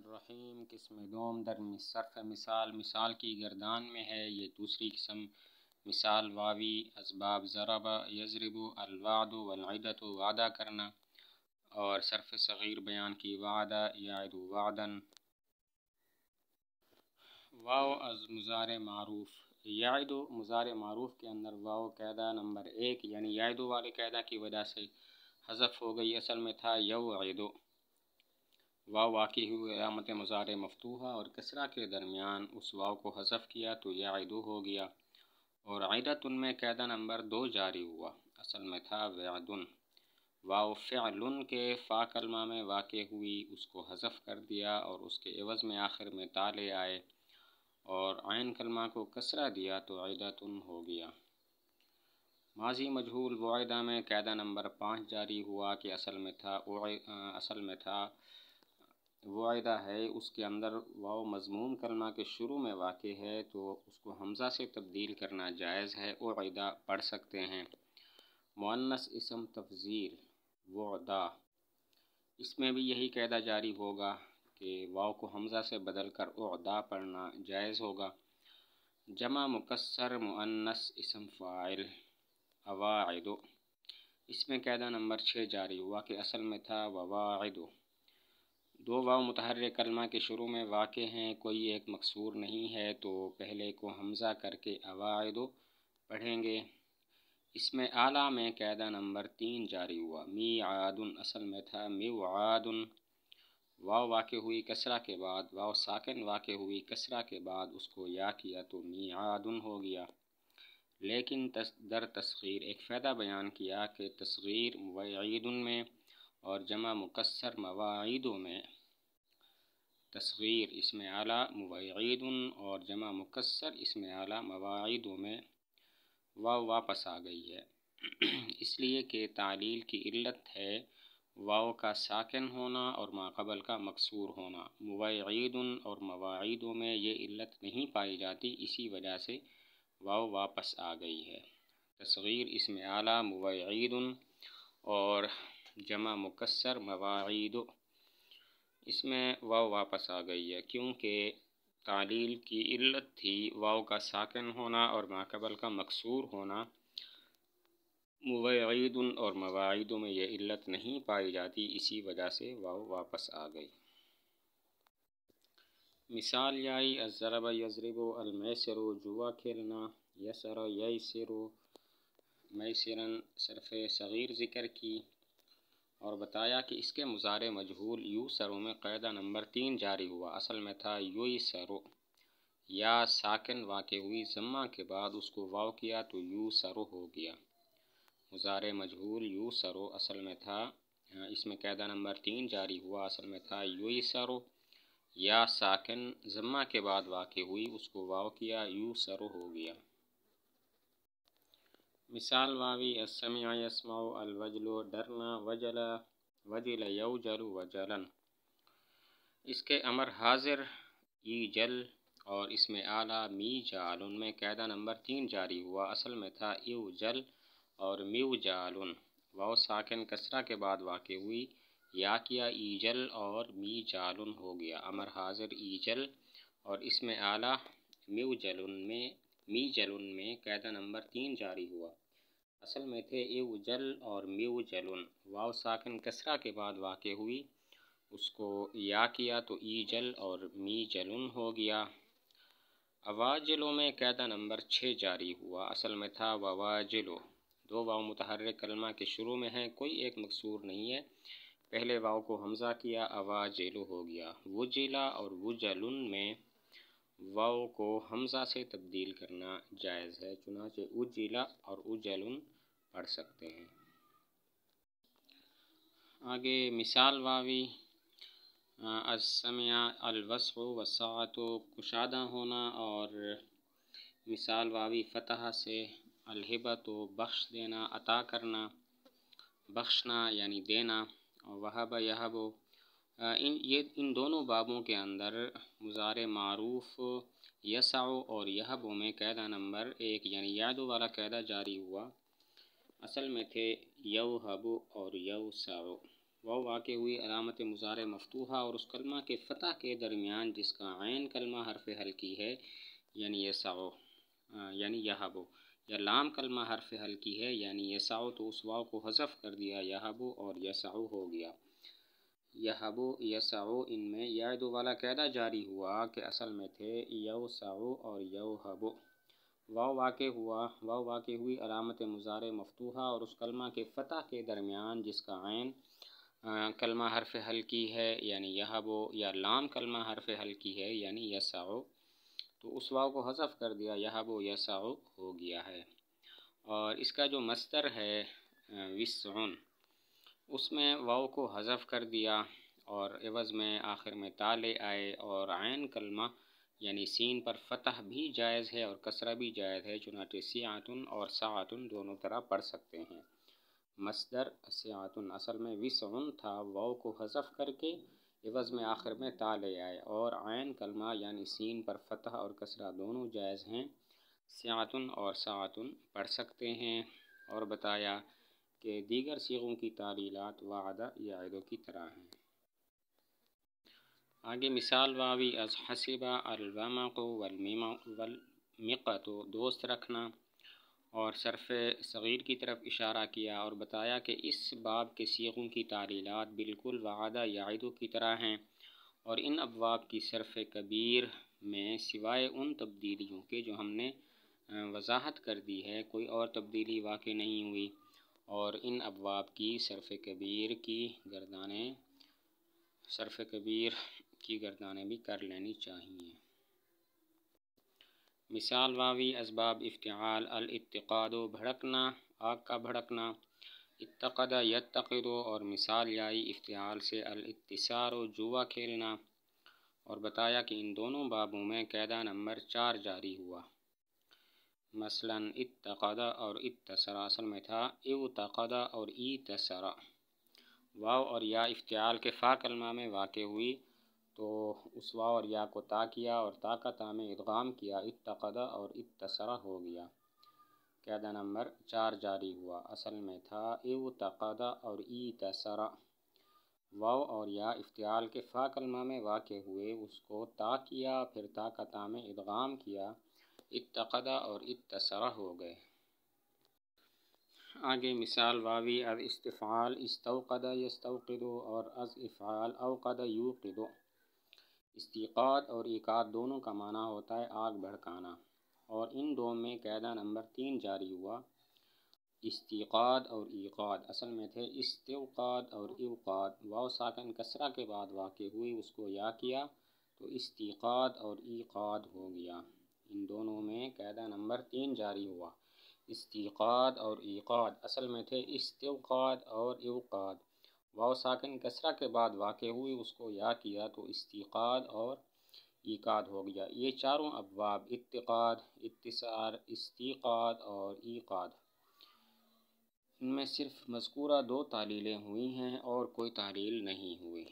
الرحیم قسم دوم در صرف مثال کی گردان میں ہے۔ یہ دوسری قسم مثال واوی اسباب ضرب یضرب الوعد والعدۃ وعدہ کرنا اور صرف صغیر بیان کی وعدہ یعد وعدا۔ واو از مضارع معروف، یعد مضارع معروف کے اندر واو قاعدہ نمبر 1 یعنی یعد والے قاعدہ کی وجہ سے حذف ہو گئی، اصل میں تھا یوعد۔ واو واقع ہوئے علامت مضارع مفتوحہ اور کسرہ کے درمیان اس واو کو حذف کیا تو یعد ہو گیا، اور عدۃ میں قاعدہ نمبر 2 جاری ہوا، اصل میں تھا وعد۔ واو فعل کے فا کلمہ میں واقع ہوئی، اس کو حذف کر دیا اور اس کے عوض میں آخر میں تا لے آئے اور عین کلمہ کو کسرہ دیا تو عدۃ ہو گیا۔ ماضی مجہول وعدہ میں قاعدہ نمبر 5 جاری ہوا کہ اصل میں تھا وعدہ ہے، اس کے اندر واو مضموم کلمہ کے شروع میں واقع ہے تو اس کو حمزہ سے تبدیل کرنا جائز ہے، وعدہ پڑھ سکتے ہیں۔ مؤنث اسم تفضیل وعدہ، اس میں بھی یہی قاعدہ جاری ہوگا کہ واو کو حمزہ سے بدل کر وعدہ پڑھنا جائز ہوگا۔ جمع مکسر مؤنث اسم فاعل اواعد، اس میں قاعدہ نمبر 6 جاری ہوا کہ اصل میں تھا وواعد۔ دو واو متحرک کلمہ کے شروع میں واقع ہیں، کوئی ایک مکسور نہیں ہے تو پہلے کو حمزہ کر کے اواعد پڑھیں گے۔ اس میں اعلیٰ میں قاعدہ نمبر 3 جاری ہوا، میعاد اصل میں تھا میوعاد۔ واو واقع ہوئی کسرہ کے بعد، واو ساکن واقع ہوئی کسرہ کے بعد اس کو یا کیا تو میعاد ہو گیا۔ لیکن در تصغیر ایک فائدہ بیان کیا کہ تصغیر موعید میں اور جمع مکسر مواعید میں، تصغیر اسم اعلیٰ موعید اور جمع مکسر اسم اعلیٰ مواعید میں واو واپس آ گئی ہے، اس لیے کہ تعلیل کی علت ہے واو کا ساکن ہونا اور ما قبل کا مکسور ہونا۔ موعید اور مواعید میں یہ علت نہیں پائی جاتی، اسی وجہ سے واو واپس آ گئی ہے۔ تصغیر اسم اعلیٰ موعید اور جمع مکسر مواعید، اس میں واو واپس آ گئی ہے کیونکہ تعلیل کی علت تھی واو کا ساکن ہونا اور ما قبل کا مکسور ہونا۔ موعید اور مواعید میں یہ علت نہیں پائی جاتی، اسی وجہ سے واو واپس آ گئی۔ مثال یائی الضرب یضرب المیسر جوا کھیلنا، یسر ییسر میسرا صرف صغیر ذکر کی اور بتایا کہ اس کے مضارع مجہول یوسر میں قاعدہ نمبر 3 جاری ہوا، اصل میں تھا یویسر۔ یا ساکن واقع ہوئی ضمہ کے بعد اس کو واو کیا تو یوسر ہو گیا۔ مضارع مجہول یوسر اصل میں تھا، اس میں قاعدہ نمبر 3 جاری ہوا، اصل میں تھا یویسر۔ یا ساکن ضمہ کے بعد واقع ہوئی، اس کو واو کیا یوسر ہو گیا۔ مثال واوی السمع یسمع الوجل ڈرنا وجل یوجل وجلا، اس کے امر حاضر ایجل اور اس میں اعلیٰ میجال میں قاعدہ نمبر 3 جاری ہوا، اصل میں تھا ایوجل اور میوجال۔ واو ساکن کسرہ کے بعد واقع ہوئی، یا کیا ایجل اور میجال ہو گیا، امر حاضر ایجل اور اس میں اعلیٰ میجل میں قاعدہ نمبر 3 جاری ہوا، اصل میں تھے ایوجل اور میوجل۔ واو ساکن کسرہ کے بعد واقع ہوئی، اس کو یا کیا تو ایجل اور میجل ہو گیا۔ اواجلو میں قاعدہ نمبر 6 جاری ہوا، اصل میں تھا وواجلو۔ دو واو متحرک کلمہ کے شروع میں ہیں، کوئی ایک مکسور نہیں ہے، پہلے واو کو حمزہ کیا اواجلو ہو گیا۔ وجلا اور وجلن میں واو کو حمزہ سے تبدیل کرنا جائز ہے، چنانچہ وجلا اور وجلن پڑھ سکتے ہیں۔ آگے مثال واوی السمع الوسع والسعۃ کشادہ ہونا، اور مثال واوی فتح سے الہبۃ بخش دینا عطا کرنا، بخشنا یعنی دینا، وہب یہب۔ ان دونوں بابوں کے اندر مضارع معروف یسع اور یہب میں قاعدہ نمبر 1 یعنی یعد والا قاعدہ جاری ہوا، اصل میں تھے یوہب اور یوسع۔ واو واقع ہوئی علامت مضارع مفتوحہ اور اس کلمہ کے فتح کے درمیان جس کا عین کلمہ حرف حلقی ہے، یعنی یسعو یعنی یہبو، یا لام کلمہ حرف حلقی ہے یعنی یسعو، تو اس واو کو حذف کر دیا یہبو اور یسعو ہو گیا۔ یہبو یسعو، ان میں یعدو والا قاعدہ جاری ہوا کہ اصل میں تھے یوسعو اور یوہبو۔ واو واقع ہوئی علامت مضارع مفتوحہ اور اس کلمہ کے فتح کے درمیان جس کا عین کلمہ حرف حلقی ہے یعنی یہبو، یا لام کلمہ حرف حلقی ہے یعنی یسعو، تو اس واو کو حذف کر دیا یہبو یسعو ہو گیا ہے۔ اور اس کا جو مصدر ہے وسعن، اس میں واو کو حذف کر دیا اور عوض میں آخر میں تا لے آئے، اور عین کلمہ یعنی سین پر فتح بھی جائز ہے اور کسرہ بھی جائز ہے، چنانچہ سعۃ اور سعۃ دونوں طرح پڑھ سکتے ہیں۔ مصدر سعۃ اصل میں وسع تھا، واو کو حذف کر کے عوض میں آخر میں تا لے آئے، اور عین کلمہ یعنی سین پر فتح اور کسرہ دونوں جائز ہیں، سعۃ اور سعۃ پڑھ سکتے ہیں۔ اور بتایا کہ دیگر صیغوں کی تعلیلات وعدہ یعدو کی طرح ہیں۔ آگے مثال واوی از حسبہ الومق والمقۃ، دوست رکھنا، اور صرف صغیر کی طرف اشارہ کیا اور بتایا کہ اس باب کے صیغوں کی تعلیلات بالکل وعدہ یعدو کی طرح ہیں، اور ان ابواب کی صرف کبیر میں سوائے ان تبدیلیوں کے جو ہم نے وضاحت کر دی ہے کوئی اور تبدیلی واقع نہیں ہوئی، اور ان ابواب کی صرف کبیر کی گردانیں بھی کر لینی چاہیے۔ مثال واوی اسباب افتعال الاتقاد، بھڑکنا، آگ کا بھڑکنا، اتقد یتقد، اور مثال یائی افتعال سے الاتسار، جوا کھیلنا، اور بتایا کہ ان دونوں بابوں میں قاعدہ نمبر 4 جاری ہوا۔ مثلا اتقد اور اتسر اصل میں تھا اوتقد اور ایتسر۔ واو اور یا افتعال کے فا کلمہ میں واقع ہوئی تو اس واو اور یا کو تا کیا اور تا کا تا میں ادغام کیا، اتقد اور اتسر ہو گیا۔ قاعدہ نمبر 4 جاری ہوا، اصل میں تھا اوتقد اور ایتسر۔ واو اور یا افتعال کے فا کلمہ میں واقع ہوئے، اس کو تا کیا پھر تا کا تا میں ادغام کیا، اتقد اور اتسر ہو گئے۔ آگے مثال واوی از استفعال استوقد یستوقد، اور از افعال اوقد یوقد۔ استیقاد اور ایقاد دونوں کا معنی ہوتا ہے آگ بھڑکانا، اور ان دو میں قاعدہ نمبر 3 جاری ہوا۔ استیقاد اور ایقاد اصل میں تھے استوقاد اور اوقاد، واو ساکن کسرہ کے بعد واقع ہوئی، اس کو یا کیا تو استیقاد اور ایقاد ہو گیا۔ ان دونوں میں قاعدہ نمبر 3 جاری ہوا۔ استیقاد اور ایقاد اصل میں تھے استوقاد اور اوقاد، واو ساکن کسرہ کے بعد واقع ہوئی، اس کو یا کیا تو استیقاد اور ایقاد ہو گیا۔ یہ چاروں ابواب اتقاد، اتسار، استیقاد اور ایقاد، ان میں صرف مذکورہ 2 تعلیلیں ہوئی ہیں اور کوئی تعلیل نہیں ہوئی۔